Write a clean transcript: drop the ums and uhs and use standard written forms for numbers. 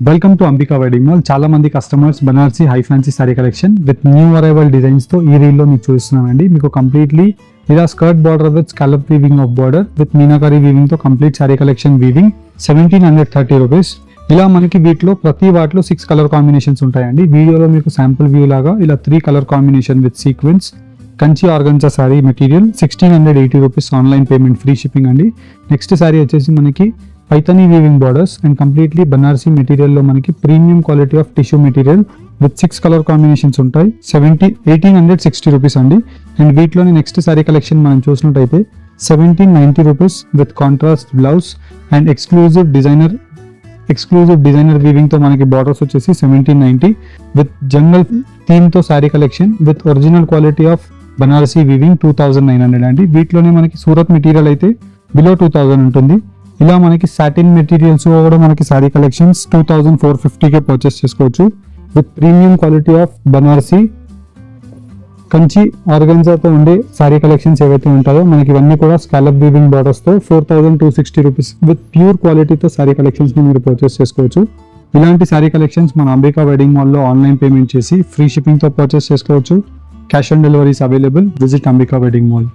Welcome to Ambika wedding mall. చాలా మంది customers Banarasi high fancy sari collection with new arrival designs తో ఈ reel లో మీకు చూస్తున్నానండి. మీకు కంప్లీట్లీ ఇలా skirt border with scallop weaving of border with Meenakari weaving తో complete sari collection weaving 1730 rupees. ఇలా మనకి వీటిలో ప్రతి వాటిలో 6 కలర్ కాంబినేషన్స్ ఉంటాయండి. వీడియోలో మీకు శాంపుల్ వ్యూ లాగా ఇలా 3 colour combination with sequence Kanchi organza sorry material 1680 rupees online payment free shipping అండి. నెక్స్ట్ సారీ వచ్చేసి మనకి Paithani weaving borders and completely Banarasi material లో మనకి premium quality of tissue material with 6 colour combinations ఉంటాయి. 1860 రూపీస్ అండి. అండ్ వీటిలోని నెక్స్ట్ సారీ కలెక్షన్ మనం చూసినట్టయితే 1790 rupees with contrast blouse and exclusive designer weaving తో మనకి బార్డర్స్ వచ్చేసి 1790 విత్ జంగల్ థీమ్ తో sorry collection with original quality of Banarasi weaving 2900 అండి. వీటిలోనే మనకి సూరత్ మెటీరియల్ అయితే బిలో 2000 ఉంటుంది. ఇలా మనకి సాటిన్ మెటీరియల్స్ కూడా మనకి సారీ కలెక్షన్స్ 2450కే పర్చేస్ చేసుకోవచ్చు with premium quality of Banarasi Kanchi ఆర్గన్జాతో ఉండే సారీ కలెక్షన్స్ ఏవైతే ఉంటాయో మనకి ఇవన్నీ కూడా స్కాలప్ వీవింగ్ బార్డర్స్ తో 4260 రూపీస్ విత్ ప్యూర్ క్వాలిటీతో సారీ కలెక్షన్స్ ని మీరు పర్చేస్ చేసుకోవచ్చు. ఇలాంటి సారీ కలెక్షన్స్ మన అంబికా వెడ్డింగ్ మాల్లో ఆన్లైన్ పేమెంట్ చేసి ఫ్రీ షిప్పింగ్ తో పర్చేస్ చేసుకోవచ్చు. Cash on deliveries available. Visit Ambika wedding mall.